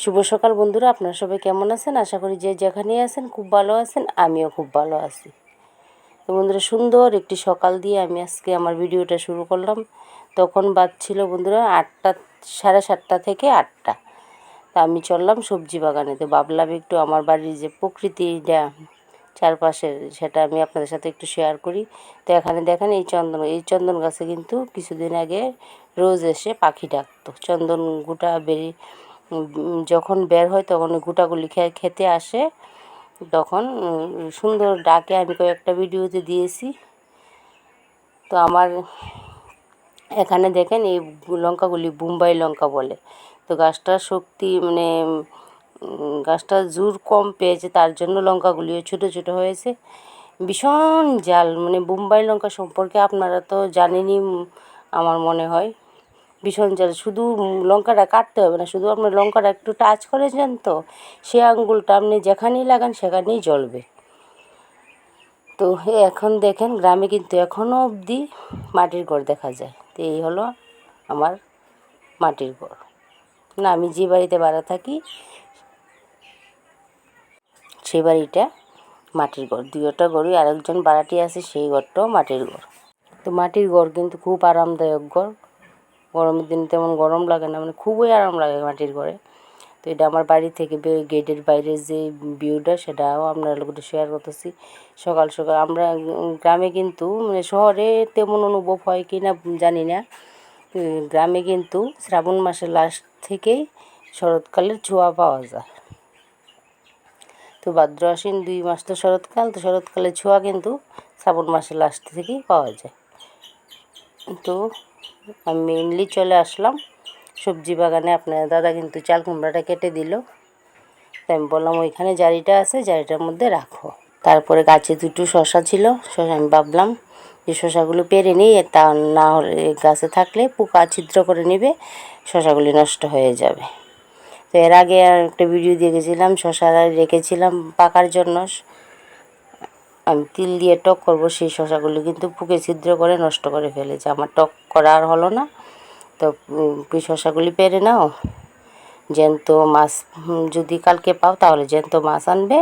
শুভ সকাল বন্ধুরা, আপনারা সবাই কেমন আছেন? আশা করি যে যেখানেই আছেন খুব ভালো আছেন। আমিও খুব ভালো আছি। তো বন্ধুরা, সুন্দর একটি সকাল দিয়ে আমি আজকে আমার ভিডিওটা শুরু করলাম। তখন বাজছিল বন্ধুরা 8টা, 7:30 থেকে 8টা। তা আমি চললাম সবজি বাগানে। তো ভাবলাম একটু আমার বাড়ির যে প্রকৃতিটা চারপাশের, সেটা আমি আপনাদের সাথে একটু শেয়ার করি। তো এখানে দেখেন এই চন্দন গাছে কিন্তু কিছুদিন আগে রোজ এসে পাখি ডাকতো। চন্দন গুটা যখন বের হয় তখন ওই গুটাগুলি খেতে আসে। তখন সুন্দর ডাকে, আমি কয়েকটা ভিডিওতে দিয়েছি। তো আমার এখানে দেখেন এই লঙ্কাগুলি বোম্বাই লঙ্কা বলে। তো গাছটার শক্তি গাছটা জোর কম পেয়েছে, তার জন্য লঙ্কাগুলিও ছোটো ছোটো হয়েছে। ভীষণ জাল, বোম্বাই লঙ্কা সম্পর্কে আপনারা তো জানেনই আমার মনে হয়। ভীষণ জাল, শুধু লঙ্কাটা কাটতে হবে না, শুধু আপনার লঙ্কাটা একটু টাচ করেছেন তো সে আঙ্গুলটা আপনি যেখানেই লাগান সেখানেই জ্বলবে। তো এখন দেখেন গ্রামে কিন্তু এখনও অবধি মাটির ঘর দেখা যায়। তো এই হলো আমার মাটির ঘর। না, আমি যে বাড়িতে ভাড়া থাকি সেই বাড়িটা মাটির ঘর। দুইটা ঘরই, আরেকজন ভাড়াটি আছে, সেই ঘরটাও মাটির ঘর। তো মাটির ঘর কিন্তু খুব আরামদায়ক ঘর। গরমের দিনে তেমন গরম লাগে না, খুবই আরাম লাগে মাটির ঘরে। তো এটা আমার বাড়ি থেকে গেটের বাইরে যে ভিউটা, সেটাও আপনার লোকটা শেয়ার করতেছি। সকাল সকাল আমরা গ্রামে কিন্তু শহরে তেমন অনুভব হয় কি না জানি না, গ্রামে কিন্তু শ্রাবণ মাসের লাস্ট থেকেই শরৎকালের ছোঁয়া পাওয়া যায়। তো ভাদ্র আশ্বিন 2 মাস তো শরৎকাল, তো শরৎকালের ছোঁয়া কিন্তু শ্রাবণ মাসের লাস্ট থেকেই পাওয়া যায়। তো আমি মেইনলি চলে আসলাম সবজি বাগানে। আপনার দাদা কিন্তু চাল কুমড়াটা কেটে দিল। তো আমি বললাম ওইখানে জারিটা আছে, জারিটার মধ্যে রাখো। তারপরে গাছে 2টো শশা ছিল, শশা আমি ভাবলাম যে শশাগুলো পেরে নিই, তা না হলে গাছে থাকলে পোকা ছিদ্র করে নেবে, শশাগুলি নষ্ট হয়ে যাবে। তো এর আগে আর একটা ভিডিও দিয়ে গেছিলাম, শশা রেখেছিলাম পাকার জন্য, আমি তিল দিয়ে টক করব। সেই শশাগুলি কিন্তু পোকে ছিদ্র করে নষ্ট করে ফেলেছে, আমার টক করা আর হলো না। তো শশাগুলি পেরে নাও, জ্যান্ত মাছ যদি কালকে পাও তাহলে জ্যান্ত মাছ আনবে।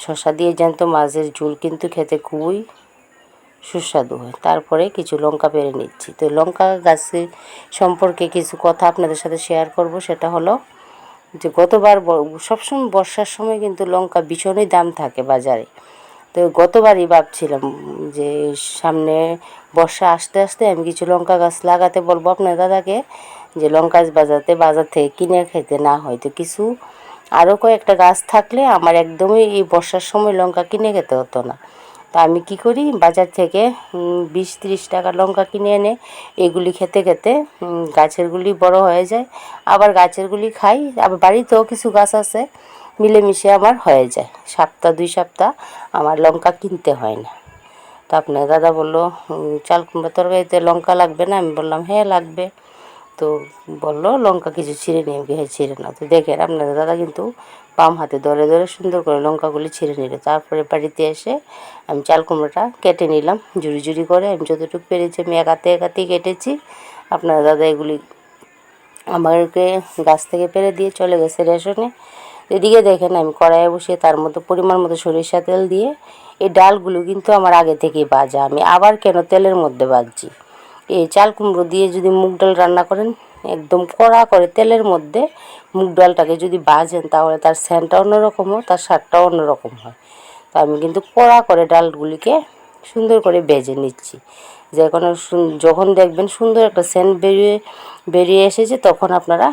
শশা দিয়ে জ্যান্ত মাছের ঝোল কিন্তু খেতে খুবই সুস্বাদু হয়। তারপরে কিছু লঙ্কা পেরে নিচ্ছি। তো লঙ্কা গাছের সম্পর্কে কিছু কথা আপনাদের সাথে শেয়ার করব। সেটা হলো যে গতবার সবসময় বর্ষার সময় কিন্তু লঙ্কা ভীষণই দাম থাকে বাজারে। তো গতবারই ভাবছিলাম যে সামনে বর্ষা আসতে আসতে আমি কিছু লঙ্কা গাছ লাগাতে বলবো আপনার দাদাকে, যে লঙ্কা বাজার থেকে কিনে খেতে না হয়। তো কিছু আরও কয়েকটা গাছ থাকলে আমার একদমই এই বর্ষার সময় লঙ্কা কিনে খেতে হতো না। তা আমি কি করি, বাজার থেকে 20-30 টাকার লঙ্কা কিনে এনে এগুলি খেতে খেতে গাছেরগুলি বড় হয়ে যায়। আবার গাছেরগুলি খাই, আবার বাড়িতেও কিছু গাছ আছে, মিলেমিশে আমার হয়ে যায়। 2 সপ্তাহ আমার লঙ্কা কিনতে হয় না। তো আপনার দাদা বললো চাল কুমড়া তরকারিতে লঙ্কা লাগবে না? আমি বললাম হ্যাঁ লাগবে। তো বললো লঙ্কা কিছু ছিঁড়ে নিয়ে, হ্যাঁ ছিঁড়ে নাও। তো দেখেন আপনার দাদা কিন্তু বাম হাতে ধরে ধরে সুন্দর করে লঙ্কাগুলি ছিঁড়ে নিল। তারপরে বাড়িতে এসে আমি চাল কুমড়োটা কেটে নিলাম ঝুড়ি ঝুড়ি করে। আমি যতটুকু পেরেছি আমি একাতে কেটেছি। আপনার দাদা এগুলি আমাকে গাছ থেকে পেরে দিয়ে চলে গেছে রেশনে। এদিকে দেখেন আমি কড়াইয়ে বসিয়ে তার মধ্যে পরিমাণ মতো সরিষা তেল দিয়ে, এই ডালগুলো কিন্তু আমার আগে থেকেই ভাজা, আমি আবার কেন তেলের মধ্যে ভাজছি। এই চাল কুমড়ো দিয়ে যদি মুগ ডাল রান্না করেন, একদম কড়া করে তেলের মধ্যে মুগ ডালটাকে যদি ভাজেন, তাহলে তার সেন্টটা অন্যরকম হয়, তার স্বাদটাও অন্যরকম হয়। তো আমি কিন্তু কড়া করে ডালগুলিকে সুন্দর করে ভেজে নিচ্ছি। যখন দেখবেন সুন্দর একটা সেন্ট বেরিয়ে এসেছে, তখন আপনারা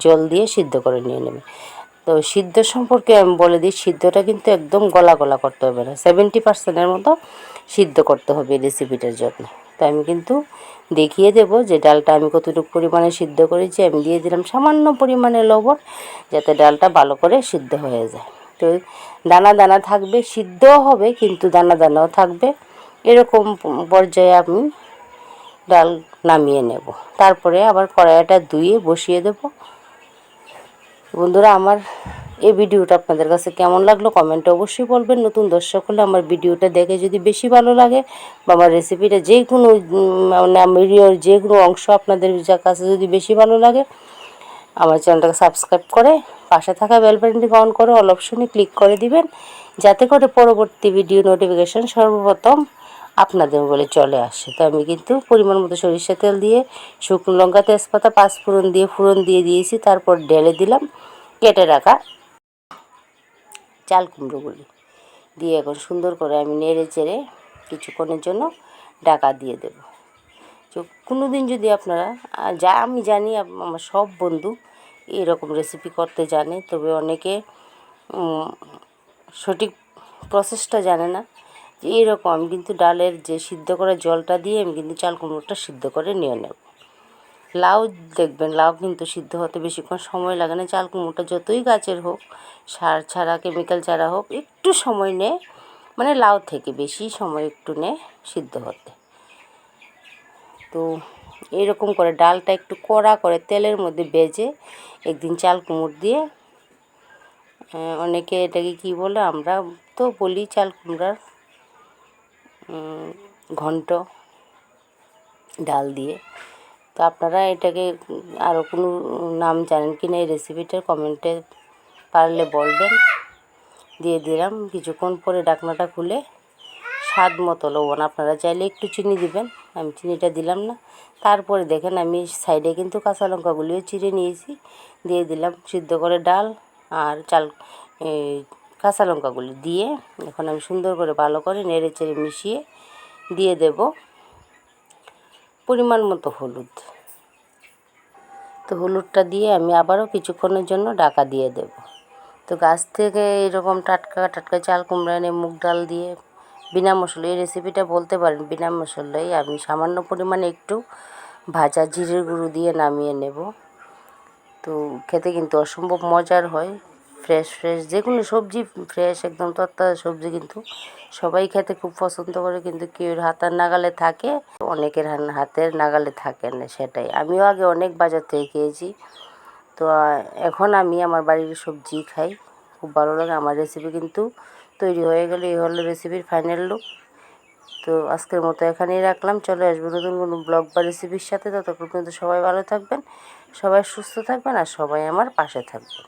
জল দিয়ে সিদ্ধ করে নিয়ে নেবেন। তো সিদ্ধ সম্পর্কে আমি বলে দিই, সিদ্ধটা কিন্তু একদম গলা গলা করতে হবে না, 70%-এর মতো সিদ্ধ করতে হবে রেসিপিটার জন্য। তো আমি কিন্তু দেখিয়ে দেব যে ডালটা আমি কতটুকু পরিমাণে সিদ্ধ করেছি। আমি দিয়ে দিলাম সামান্য পরিমাণে লবণ, যাতে ডালটা ভালো করে সিদ্ধ হয়ে যায়। তো দানা দানা থাকবে, সিদ্ধও হবে কিন্তু দানা দানাও থাকবে, এরকম পর্যায়ে আমি ডাল নামিয়ে নেব। তারপরে আবার কড়াইটা ধুয়ে বসিয়ে দেব। বন্ধুরা, আমার এই ভিডিওটা আপনাদের কাছে কেমন লাগলো কমেন্টে অবশ্যই বলবেন। নতুন দর্শক হলে আমার ভিডিওটা দেখে যদি বেশি ভালো লাগে, বা আমার রেসিপিটা যে কোনো ভিডিওর যে কোনো অংশ আপনাদের কাছে যদি বেশি ভালো লাগে, আমার চ্যানেলটাকে সাবস্ক্রাইব করে পাশে থাকা বেল বাটনটি অন করে অল অপশনে ক্লিক করে দিবেন, যাতে করে পরবর্তী ভিডিও নোটিফিকেশন সর্বপ্রথম আপনাদের বলে চলে আসে। তো আমি কিন্তু পরিমাণ মতো সরিষা তেল দিয়ে শুকনো লঙ্কা তেজপাতা পাঁচফোড়ন দিয়ে ফোড়ন দিয়ে দিয়েছি। তারপর ঢেলে দিলাম কেটে রাখা চাল কুমড়োগুলি দিয়ে এখন সুন্দর করে আমি নেড়ে চেড়ে কিছুক্ষণের জন্য ঢাকা দিয়ে দেব। তো কোনো দিন যদি আপনারা আমি জানি আমার সব বন্ধু এরকম রেসিপি করতে জানে, তবে অনেকে সঠিক প্রসেসটা জানে না। যে এইরকম আমি কিন্তু ডালের যে সিদ্ধ করা জলটা দিয়ে আমি কিন্তু চাল কুমড়োটা সিদ্ধ করে নিয়ে নেব। লাউ দেখবেন, লাউ কিন্তু সিদ্ধ হতে বেশিক্ষণ সময় লাগে না। চাল কুমড়োটা যতই গাছের হোক, সার ছাড়া কেমিক্যাল ছাড়া হোক, একটু সময় নেয়, মানে লাউ থেকে বেশি সময় একটু নেয় সিদ্ধ হতে। তো এরকম করে ডালটা একটু কড়া করে তেলের মধ্যে ভেজে একদিন চাল কুমড়ো দিয়ে, অনেকে এটাকে কি বলে, আমরা তো বলি চাল কুমড়ার ঘন্ট ডাল দিয়ে। তো আপনারা এটাকে আরও কোনো নাম জানেন কি না এই রেসিপিটার কমেন্টে পারলে বলবেন। দিয়ে দিলাম, কিছুক্ষণ পরে ঢাকনাটা খুলে স্বাদ মতো লবণ, আপনারা চাইলে একটু চিনি দিবেন, আমি চিনিটা দিলাম না। তারপরে দেখেন আমি সাইডে কিন্তু কাঁচা লঙ্কাগুলিও চিড়ে নিয়েছি, দিয়ে দিলাম সিদ্ধ করে ডাল আর কাঁচা লঙ্কাগুলি দিয়ে এখন আমি সুন্দর করে ভালো করে নেড়ে চেড়ে মিশিয়ে দিয়ে দেব পরিমাণ মতো হলুদ। তো হলুদটা দিয়ে আমি আবারও কিছুক্ষণের জন্য ঢাকা দিয়ে দেব। তো গাছ থেকে এরকম টাটকা টাটকা চাল কুমড়া এনে মুগ ডাল দিয়ে বিনা মশলা, এই রেসিপিটা বলতে পারেন বিনা মশলাই। আমি সামান্য পরিমাণে একটু ভাজা জিরের গুঁড়ো দিয়ে নামিয়ে নেব। তো খেতে কিন্তু অসম্ভব মজার হয়। ফ্রেশ ফ্রেশ যে কোনো সবজি, ফ্রেশ একদম তরতাজা সবজি কিন্তু সবাই খেতে খুব পছন্দ করে, কিন্তু কেউ হাতের নাগালে থাকে, অনেকের হাতের নাগালে থাকে না। সেটাই আমিও আগে অনেক বাজার থেকে খেয়েছি। তো এখন আমি আমার বাড়ির সবজি খাই, খুব ভালো লাগে। আমার রেসিপি কিন্তু তৈরি হয়ে গেলে এই হলো রেসিপির ফাইনাল লুক। তো আজকের মতো এখানেই রাখলাম, চলে আসবো নতুন কোনো ব্লগ বা রেসিপির সাথে। ততক্ষণ পর্যন্ত সবাই ভালো থাকবেন, সবাই সুস্থ থাকবেন, আর সবাই আমার পাশে থাকবেন।